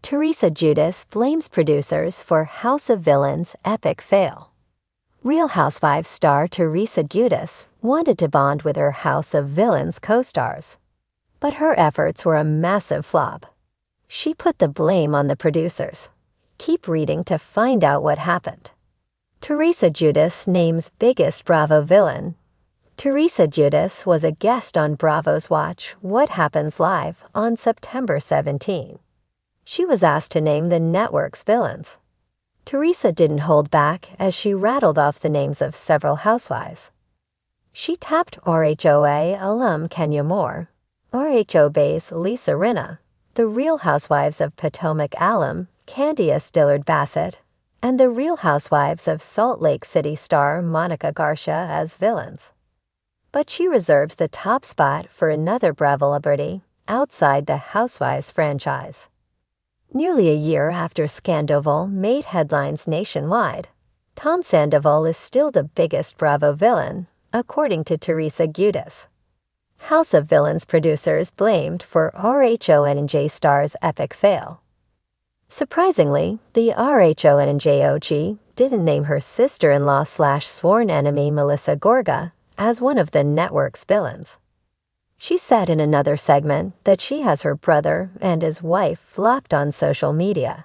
Teresa Giudice blames producers for House of Villains' epic fail. Real Housewives star Teresa Giudice wanted to bond with her House of Villains co-stars, but her efforts were a massive flop. She put the blame on the producers. Keep reading to find out what happened. Teresa Giudice names biggest Bravo villain. Teresa Giudice was a guest on Bravo's Watch What Happens Live on September 17. She was asked to name the network's villains. Teresa didn't hold back as she rattled off the names of several housewives. She tapped RHOA alum Kenya Moore, RHO Bay's Lisa Rinna, the Real Housewives of Potomac alum Candiace Dillard Bassett, and the Real Housewives of Salt Lake City star Monica Garcia as villains. But she reserved the top spot for another Bravo celebrity outside the Housewives franchise. Nearly a year after Scandoval made headlines nationwide, Tom Sandoval is still the biggest Bravo villain, according to Teresa Giudice. House of Villains producers blamed for RHONJ star's epic fail. Surprisingly, the RHONJ OG didn't name her sister-in-law/sworn enemy Melissa Gorga as one of the network's villains. She said in another segment that she has her brother and his wife flopped on social media.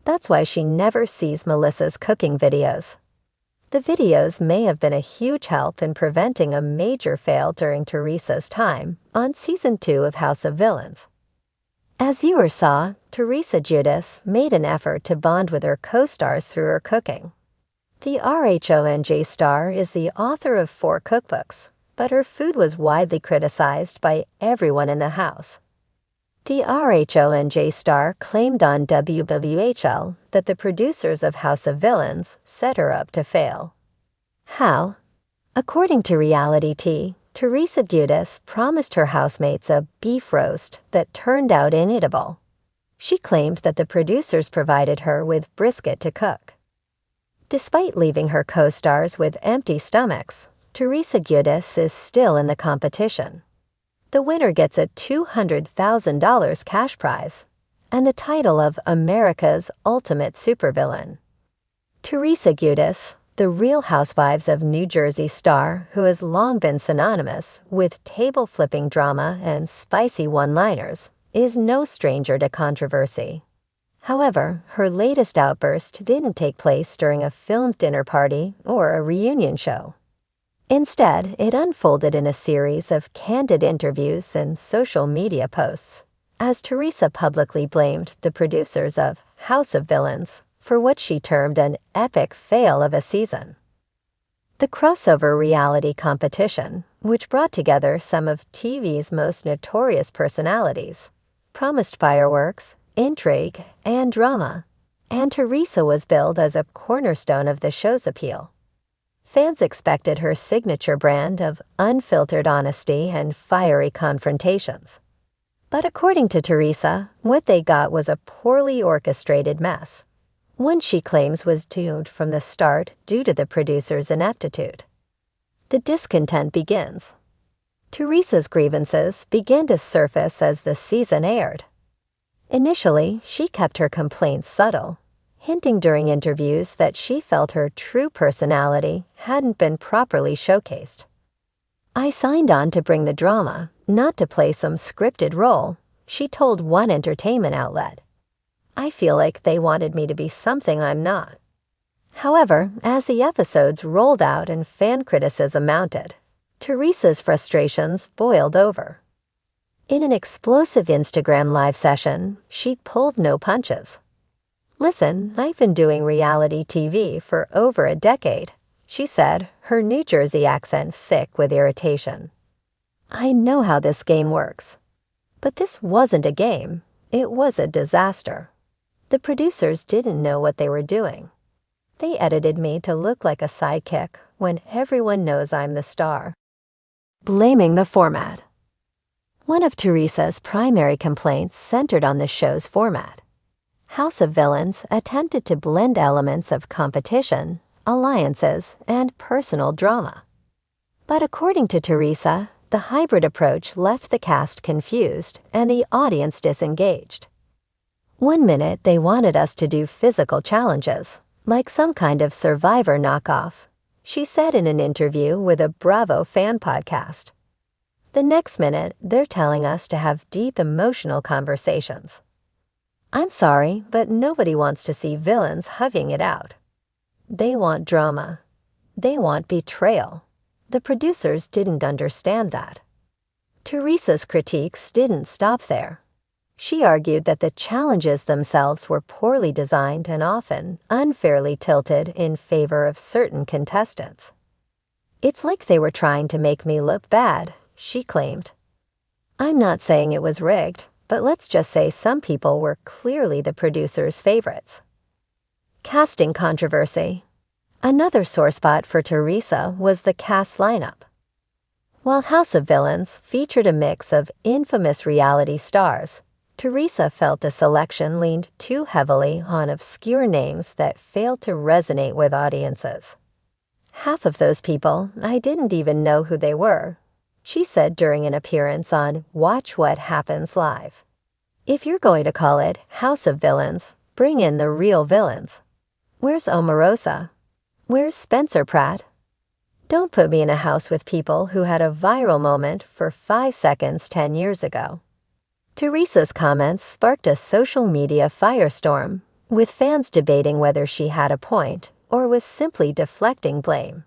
That's why she never sees Melissa's cooking videos. The videos may have been a huge help in preventing a major fail during Teresa's time on Season 2 of House of Villains. As viewers saw, Teresa Giudice made an effort to bond with her co-stars through her cooking. The RHONJ star is the author of 4 cookbooks, but her food was widely criticized by everyone in the house. The RHONJ star claimed on WWHL that the producers of House of Villains set her up to fail. How? According to Reality Tea, Teresa Giudice promised her housemates a beef roast that turned out uneatable. She claimed that the producers provided her with brisket to cook. Despite leaving her co-stars with empty stomachs, Teresa Giudice is still in the competition. The winner gets a $200,000 cash prize and the title of America's Ultimate Supervillain. Teresa Giudice, the Real Housewives of New Jersey star who has long been synonymous with table-flipping drama and spicy one-liners, is no stranger to controversy. However, her latest outburst didn't take place during a filmed dinner party or a reunion show. Instead, it unfolded in a series of candid interviews and social media posts, as Teresa publicly blamed the producers of House of Villains for what she termed an epic fail of a season. The crossover reality competition, which brought together some of TV's most notorious personalities, promised fireworks, intrigue, and drama, and Teresa was billed as a cornerstone of the show's appeal. Fans expected her signature brand of unfiltered honesty and fiery confrontations. But according to Teresa, what they got was a poorly orchestrated mess, one she claims was doomed from the start due to the producers' ineptitude. The discontent begins. Teresa's grievances began to surface as the season aired. Initially, she kept her complaints subtle, hinting during interviews that she felt her true personality hadn't been properly showcased. "I signed on to bring the drama, not to play some scripted role," she told one entertainment outlet. "I feel like they wanted me to be something I'm not." However, as the episodes rolled out and fan criticism mounted, Teresa's frustrations boiled over. In an explosive Instagram live session, she pulled no punches. "Listen, I've been doing reality TV for over a decade," she said, her New Jersey accent thick with irritation. "I know how this game works. But this wasn't a game. It was a disaster. The producers didn't know what they were doing. They edited me to look like a sidekick when everyone knows I'm the star." Blaming the format. One of Teresa's primary complaints centered on the show's format. House of Villains attempted to blend elements of competition, alliances, and personal drama. But according to Teresa, the hybrid approach left the cast confused and the audience disengaged. One minute they wanted us to do physical challenges, like some kind of Survivor knockoff, she said in an interview with a Bravo fan podcast. The next minute, they're telling us to have deep emotional conversations. I'm sorry, but nobody wants to see villains hugging it out. They want drama. They want betrayal. The producers didn't understand that. Teresa's critiques didn't stop there. She argued that the challenges themselves were poorly designed and often unfairly tilted in favor of certain contestants. It's like they were trying to make me look bad, she claimed. I'm not saying it was rigged, but let's just say some people were clearly the producers' favorites. Casting controversy. Another sore spot for Teresa was the cast lineup. While House of Villains featured a mix of infamous reality stars, Teresa felt the selection leaned too heavily on obscure names that failed to resonate with audiences. Half of those people, I didn't even know who they were, she said during an appearance on Watch What Happens Live. If you're going to call it House of Villains, bring in the real villains. Where's Omarosa? Where's Spencer Pratt? Don't put me in a house with people who had a viral moment for 5 seconds 10 years ago. Teresa's comments sparked a social media firestorm, with fans debating whether she had a point or was simply deflecting blame.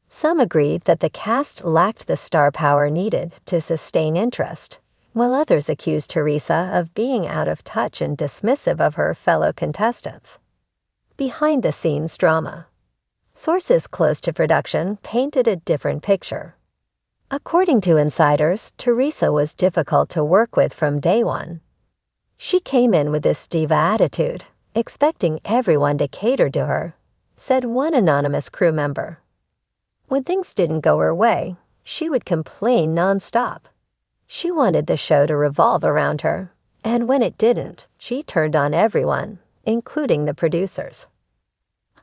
Some agreed that the cast lacked the star power needed to sustain interest, while others accused Teresa of being out of touch and dismissive of her fellow contestants. Behind-the-scenes drama. Sources close to production painted a different picture. According to insiders, Teresa was difficult to work with from day one. She came in with this diva attitude, expecting everyone to cater to her, said one anonymous crew member. When things didn't go her way, she would complain nonstop. She wanted the show to revolve around her, and when it didn't, she turned on everyone, including the producers.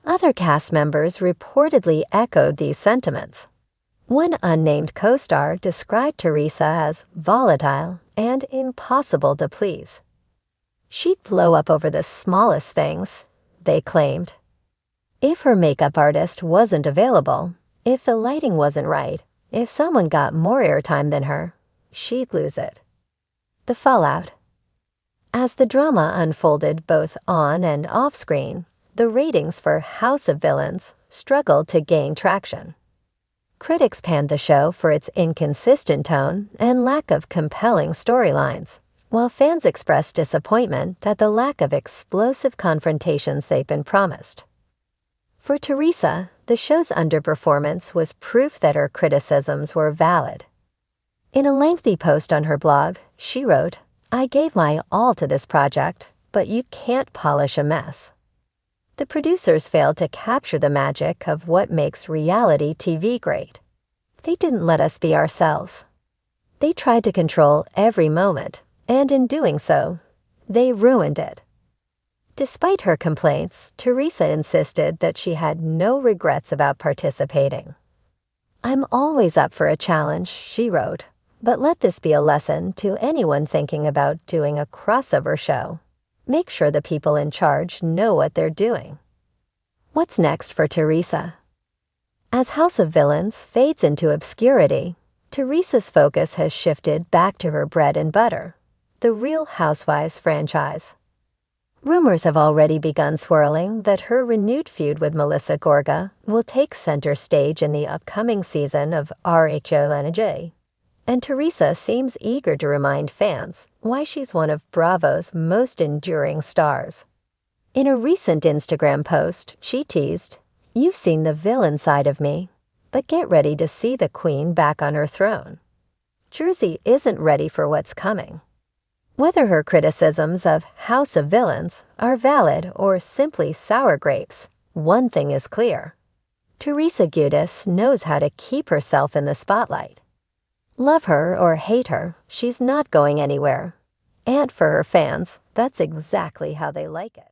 Other cast members reportedly echoed these sentiments. One unnamed co-star described Teresa as volatile and impossible to please. She'd blow up over the smallest things, they claimed. If her makeup artist wasn't available, if the lighting wasn't right, if someone got more airtime than her, she'd lose it. The fallout. As the drama unfolded both on and off-screen, the ratings for House of Villains struggled to gain traction. Critics panned the show for its inconsistent tone and lack of compelling storylines, while fans expressed disappointment at the lack of explosive confrontations they'd been promised. For Teresa, the show's underperformance was proof that her criticisms were valid. In a lengthy post on her blog, she wrote, "I gave my all to this project, but you can't polish a mess." The producers failed to capture the magic of what makes reality TV great. They didn't let us be ourselves. They tried to control every moment, and in doing so, they ruined it. Despite her complaints, Teresa insisted that she had no regrets about participating. "I'm always up for a challenge," she wrote, "but let this be a lesson to anyone thinking about doing a crossover show. Make sure the people in charge know what they're doing." What's next for Teresa? As House of Villains fades into obscurity, Teresa's focus has shifted back to her bread and butter, the Real Housewives franchise. Rumors have already begun swirling that her renewed feud with Melissa Gorga will take center stage in the upcoming season of RHONJ, and Teresa seems eager to remind fans why she's one of Bravo's most enduring stars. In a recent Instagram post, she teased, "You've seen the villain side of me, but get ready to see the queen back on her throne." Jersey isn't ready for what's coming. Whether her criticisms of House of Villains are valid or simply sour grapes, one thing is clear. Teresa Giudice knows how to keep herself in the spotlight. Love her or hate her, she's not going anywhere. And for her fans, that's exactly how they like it.